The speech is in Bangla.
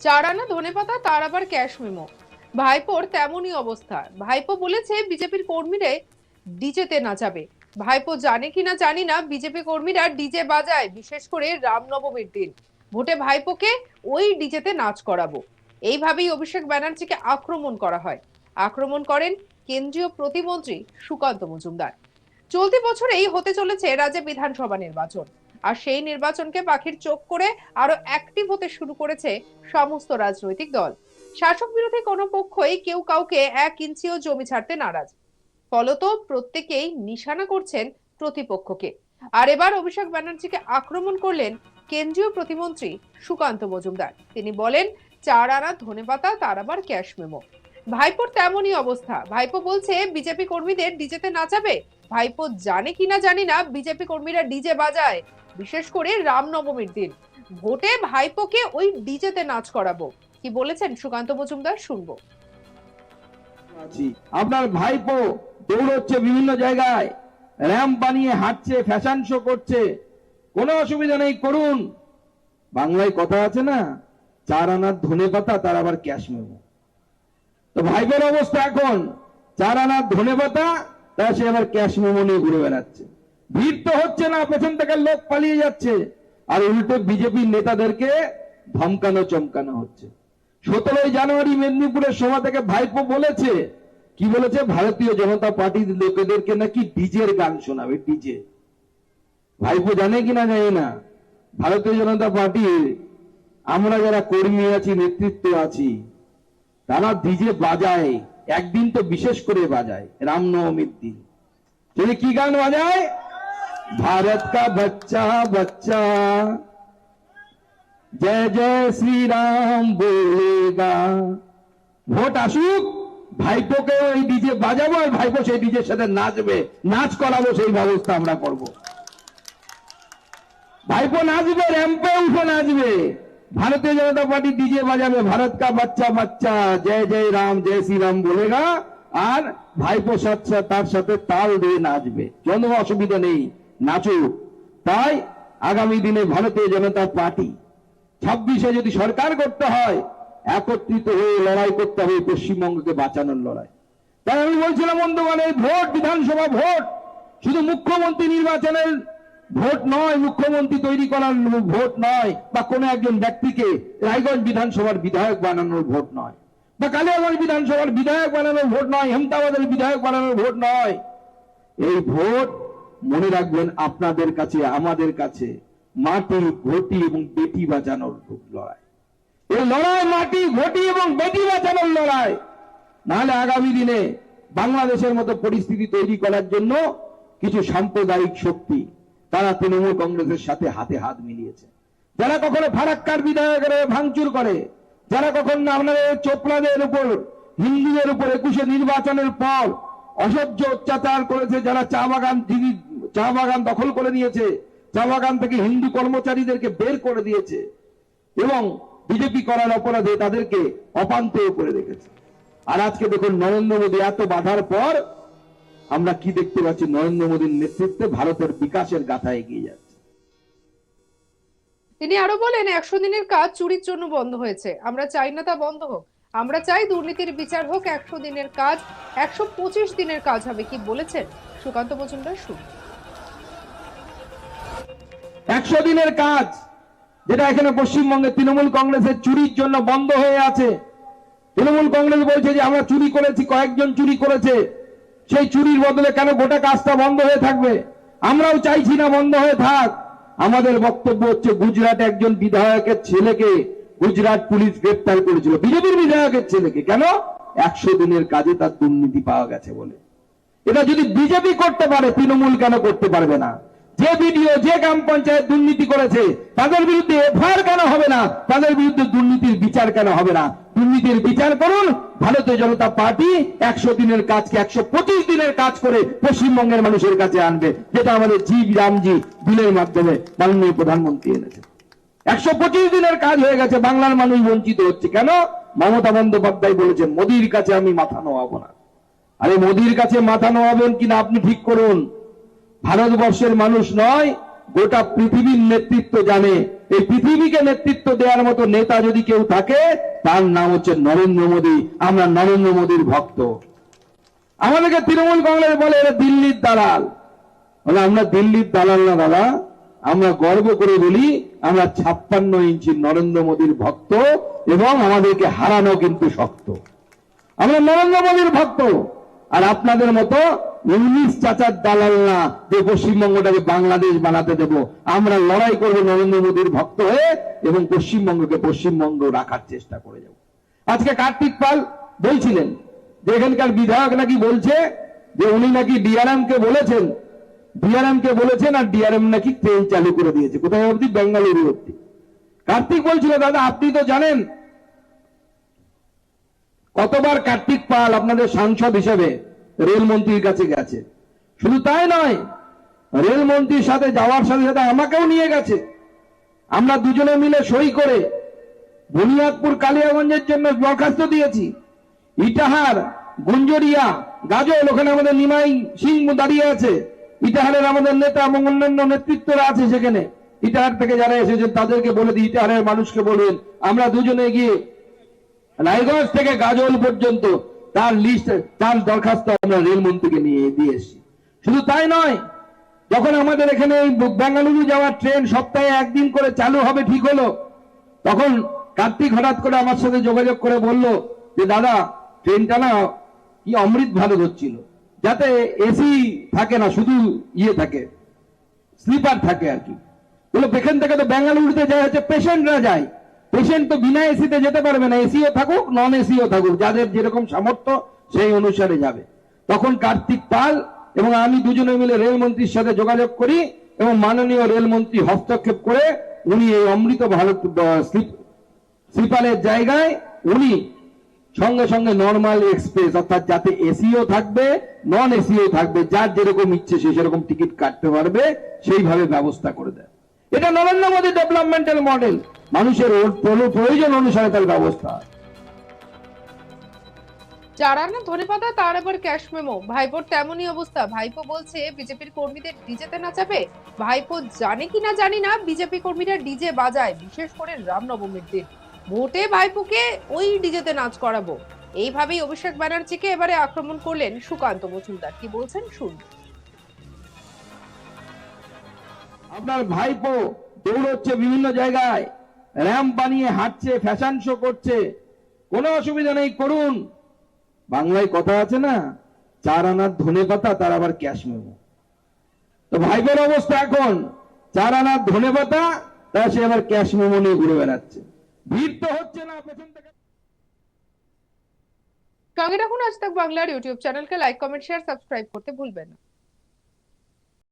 চার আনা ধনেপাতা তার আবার ক্যাশ মেমো। ভাইপোর তেমনই অবস্থা। ভাইপো বলেছে বিজেপির কর্মীরা ডিজেতে নাচাবে। ভাইপো জানে কিনা জানি না, বিজেপি কর্মীরা ডিজে বাজায়, বিশেষ করে রামনবমীর দিন। ভোটে ভাইপোকে ওই ডিজেতে নাচ করাবো, এইভাবেই অভিষেক ব্যানার্জিকে আক্রমণ করা হয়। আক্রমণ করেন কেন্দ্রীয় প্রতিমন্ত্রী সুকান্ত মজুমদার। চলতি বছরেই হতে চলেছে রাজ্যে বিধানসভা নির্বাচন, আর সেই নির্বাচনকে পাখির চোখ করে আরো অ্যাক্টিভ হতে শুরু করেছে সমস্ত রাজনৈতিক দল। শাসক বিরোধী কোনো পক্ষই কেউ কাউকে 1 ইঞ্চিও জমি ছাড়তে নারাজ। ফলত প্রত্যেকেই নিশানা করছেন প্রতিপক্ষকে। আর এবার অভিষেক ব্যানার্জিকে আক্রমণ করলেন কেন্দ্রীয় প্রতিমন্ত্রী সুকান্ত মজুমদার। তিনি বলেন, চার আনা ধনেপাতা তার আবার ক্যাশ মেমো। ভাইপোর তেমনই অবস্থা। ভাইপো বলছে বিজেপি কর্মীদের ডিজেতে নাচাবে। ভাইপো জানে কিনা জানি না, বিজেপি কর্মীরা ডিজে বাজায়, বিশেষ করে রামনবমীর দিন। ভোটে ভাইপোকে ওই ডিজেতে নাচ করাবো। কি বলেছেন সুকান্ত মজুমদার, শুনবো। আপনার ভাইপো দৌড়চ্ছে বিভিন্ন জায়গায়, র্যাম্প বানিয়ে হাঁটছে, ফ্যাশন শো করছে, কোনো অসুবিধা নেই, করুন। বাংলায় কথা আছে না, চার আনার ধনেপাতা তার আবার ক্যাশ মেমো। তো ভাইপোর অবস্থা এখন চার আনার ধনেপাতা, তা সে আবার ক্যাশ মেমো নিয়ে ঘুরে বেড়াচ্ছে। ভিড় তো হচ্ছে না, পেছন থেকে লোক পালিয়ে যাচ্ছে, আর উল্টো বিজেপির নেতাদেরকে ধমকানো চমকানো হচ্ছে। 17 জানুয়ারি মেদিনীপুরের সভা থেকে ভাইপো বলেছে, কি বলেছে, ভারতীয় জনতা পার্টির লোকেদেরকে নাকি ডিজের গান শোনাবে। ডিজে ভাইপো জানে কিনা জানি না, ভারতীয় জনতা পার্টির আমরা যারা কর্মী আছি, নেতৃত্ব আছি, তারা ডিজে বাজায়। একদিন তো বিশেষ করে বাজায়, রামনবমীর দিন। তিনি কি গান বাজায়? भारत का बच्चा बच्चा जय जय श्री राम बोलेगा। ভোট আসুক, ভাইপোকে ওই ডিজে বাজাবো, আর ভাইপো সেই ডিজের সাথে নাচবে, নাচ করাবো, সেই ব্যবস্থা আমরা করব। ভাইপো নাচবে, র্যাম্পে উঠে নাচবে, ভারতীয় জনতা পার্টি ডিজে বাজাবে, ভারত কা বাচ্চা বাচ্চা জয় জয় রাম জয় শ্রী রাম বলেগা, আর ভাইপো সাথে তার সাথে তাল দিয়ে নাচবে। কোনো অসুবিধা নেই, নাচুক। তাই আগামী দিনে ভারতীয় জনতা পার্টি 26-এ যদি সরকার করতে হয়, একত্রিত হয়ে লড়াই করতে হবে, পশ্চিমবঙ্গকে বাঁচানোর লড়াই। তাই আমি বলছিলাম বন্ধুগণ, এই ভোট, বিধানসভা ভোট শুধু মুখ্যমন্ত্রী নির্বাচনের ভোট নয়, মুখ্যমন্ত্রী তৈরি করার ভোট নয়, বা কোনো একজন ব্যক্তিকে রায়গঞ্জ বিধানসভার বিধায়ক বানানোর ভোট নয়, বা কালিয়াগঞ্জ বিধানসভার বিধায়ক বানানোর ভোট নয়, হেমতাবাদের বিধায়ক বানানোর ভোট নয়। এই ভোট, মনে রাখবেন, আপনাদের কাছে, আমাদের কাছে মাটি, ঘটি এবং বেটি বাঁচানোর লড়াই। এই লড়াই মাটি, ঘটি এবং বেটি বাঁচানোর লড়াই। নাহলে আগামী দিনে বাংলাদেশের মতো পরিস্থিতি তৈরি করার জন্য কিছু সাম্প্রদায়িক শক্তি, তারা তৃণমূল কংগ্রেসের সাথে হাতে হাত মিলিয়েছে। যারা কখনো ফারাক্কার বিধায়কের ভাঙচুর করে, যারা কখনো আপনাদের চোপড়াদের উপর, হিন্দুদের উপর 21-এ নির্বাচনের পর অসহ্য অত্যাচার করেছে, যারা চা বাগান দখল করে নিয়েছে, চা বাগান থেকে হিন্দু কর্মচারীদেরকে বের করে দিয়েছে, এবং বিজেপি করার অপরাধে তাদেরকে অপান্তেয় করে রেখেছে। আর আজকে দেখুন, নরেন্দ্র মোদী এত বাধার পর আমরা কি দেখতে পাচ্ছি? নরেন্দ্র মোদীর নেতৃত্বে ভারতের বিকাশের গাথা এগিয়ে যাচ্ছে। তিনি আরো বলেন, 100 দিনের কাজ চুরির জন্য বন্ধ হয়েছে। আমরা চাই না তা বন্ধ হোক। আমরা চাই দুর্নীতির বিচার হোক। 100 দিনের কাজ 125 দিনের কাজ হবে। কি বলেছেন সুকান্ত মজুমদার, শুনুন। 100 দিনের কাজ, যেটা এখানে পশ্চিমবঙ্গে তৃণমূল কংগ্রেসের চুরির জন্য বন্ধ হয়ে আছে। তৃণমূল কংগ্রেস বলছে যে আমরা চুরি করেছি, কয়েকজন চুরি করেছে, সেই চুরির বদলে কেন গোটা কাজটা বন্ধ হয়ে থাকবে? আমরাও চাইছি না বন্ধ হয়ে থাক। আমাদের বক্তব্য হচ্ছে, গুজরাটে একজন বিধায়কের ছেলেকে গুজরাট পুলিশ গ্রেফতার করেছিল, বিজেপির বিধায়কের ছেলেকে। কেন? 100 দিনের কাজে তার দুর্নীতি পাওয়া গেছে বলে। এটা যদি বিজেপি করতে পারে, তৃণমূল কেন করতে পারবে না? যে বিডিও, যে গ্রাম পঞ্চায়েত দুর্নীতি করেছে, তাদের বিরুদ্ধে এফআইআর কেন হবে না? তাদের বিরুদ্ধে দুর্নীতির বিচার কেন হবে না? দুর্নীতির বিচার করুন। ভারতীয় জনতা পার্টি 100 দিনের কাজকে 125 দিনের কাজ করে পশ্চিমবঙ্গের মানুষের কাছে আনবে, যেটা আমাদের জি রামজি বিলের মাধ্যমে মাননীয় প্রধানমন্ত্রী এনেছে। 125 দিনের কাজ হয়ে গেছে, বাংলার মানুষ বঞ্চিত হচ্ছে। কেন? মমতা বন্দ্যোপাধ্যায় বলেছেন, মোদির কাছে আমি মাথা নোয়াবো না। আরে মোদির কাছে মাথা নোয়াবেন কিনা আপনি ঠিক করুন। ভারতবর্ষের মানুষ নয়, গোটা পৃথিবীর নেতৃত্ব জানে। এই পৃথিবীকে নেতৃত্ব দেওয়ার মতো নেতা যদি কেউ থাকে তার নাম হচ্ছে নরেন্দ্র মোদী। আমরা নরেন্দ্র মোদীর ভক্ত। আমাদেরকে তৃণমূল কংগ্রেস বলে এরা দিল্লির দালাল। বলে আমরা দিল্লির দালাল না দাদা, আমরা গর্ব করে বলি আমরা 56 ইঞ্চি নরেন্দ্র মোদীর ভক্ত এবং আমাদেরকে হারানো কিন্তু শক্ত। আমরা নরেন্দ্র মোদীর ভক্ত। আর আপনাদের মতো 19 চাচার দালাল না যে পশ্চিমবঙ্গটাকে বাংলাদেশ বানাতে দেব। আমরা লড়াই করব নরেন্দ্র মোদীর ভক্ত হয়ে এবং পশ্চিমবঙ্গকে পশ্চিমবঙ্গ রাখার চেষ্টা করে যাব। আজকে কার্তিক পাল বলছিলেন যে এখানকার বিধায়ক নাকি বলছে যে উনি নাকি ডিআরএম কে বলেছেন আর ডিআরএম নাকি ট্রেন চালু করে দিয়েছে। কোথায় অবধি? বেঙ্গালুরু অবধি। কার্তিক বলছিল দাদা আপনি তো জানেন কতবার কার্তিক পাল আপনাদের সাংসদ হিসেবে রেলমন্ত্রীর কাছে গেছে। শুধু তাই নয়, রেলমন্ত্রীর সাথে যাওয়ার সাথে সাথে আমাকেও নিয়ে গেছে। আমরা দুজনে মিলে সই করে বুনিয়াদপুর কালিয়াগঞ্জের জন্য দরখাস্ত দিয়েছি। ইটাহার, গুঞ্জরিয়া, গাজল, ওখানে আমাদের নিমাই সিং দাঁড়িয়ে আছে। ইটাহারের আমাদের নেতা এবং অন্যান্য নেতৃত্বরা আছে সেখানে। ইটাহার থেকে যারা এসেছেন তাদেরকে বলে দিই, ইটাহারের মানুষকে বলবেন আমরা দুজনে গিয়ে রায়গঞ্জ থেকে গাজল পর্যন্ত তার লিস্ট, তার দরখাস্ত আমরা রেলমন্ত্রীকে নিয়ে দিয়ে এসেছি। শুধু তাই নয়, যখন আমাদের এখানে বেঙ্গালুরু যাওয়ার ট্রেন সপ্তাহে একদিন করে চালু হবে ঠিক হলো, তখন কার্তিক হঠাৎ করে আমার সাথে যোগাযোগ করে বলল যে দাদা ট্রেনটা না কি অমৃত ভারত হচ্ছিল, যাতে এসি থাকে না, শুধু ইয়ে থাকে, স্লিপার থাকে আর কি। বলে এখান থেকে তো বেঙ্গালুরুতে যায় হচ্ছে পেশেন্টরা যায়, পেশেন্ট তো বিনা এসিতে যেতে পারবে না, এসিও থাকুক নন এসিও থাকুক, যাদের যেরকম সামর্থ্য সেই অনুসারে যাবে। তখন কার্তিক পাল এবং আমি দুজনে মিলে রেলমন্ত্রীর সাথে যোগাযোগ করি এবং মাননীয় রেলমন্ত্রী হস্তক্ষেপ করে উনি এই অমৃত ভারত স্লিপারের জায়গায় উনি সঙ্গে সঙ্গে নর্মাল এক্সপ্রেস, অর্থাৎ যাতে এসিও থাকবে নন এসিও থাকবে, যার যেরকম ইচ্ছে সে সেরকম টিকিট কাটতে পারবে, সেইভাবে ব্যবস্থা করে দেয়। এটা নরেন্দ্র মোদী ডেভেলপমেন্টাল মডেল। মানুষের প্রয়োজন অনুসারে তার ব্যবস্থা। যারা না ধনেপাতা তার আবার ক্যাশ মেমো। ভাইপোর তেমনই অবস্থা। ভাইপো বলছে বিজেপির কর্মীদের ডিজেতে নাচাবে। ভাইপো জানে কি না জানি না বিজেপি কর্মীরা ডিজে বাজায়, বিশেষ করে রামনবমীর দিন। ভোটে ভাইপোকে ওই ডিজেতে নাচ করাবো, এইভাবেই অভিষেক ব্যানার্জিকে এবারে আক্রমণ করলেন সুকান্ত মজুমদার। কি বলছেন শুনুন। আপনার ভাইপো দৌড়চ্ছে বিভিন্ন জায়গায়, র্যাম্প বানিয়ে হাঁটছে, ফ্যাশন শো করছে, কোনো অসুবিধা নেই, করুন। বাংলায় কথা আছে না, 4 আনার ধনেপাতা তার আবার ক্যাশ মেমো। তো ভাইপোর অবস্থা এখন 4 আনার ধনেপাতা, তা সে আবার ক্যাশ মেমো নিয়ে ঘুরে বেড়াচ্ছে। ভিড় তো হচ্ছে না পেছন থেকে। সঙ্গে রাখুন আজ তাক বাংলার ইউটিউব চ্যানেলকে, লাইক কমেন্ট শেয়ার সাবস্ক্রাইব করতে ভুলবেন না।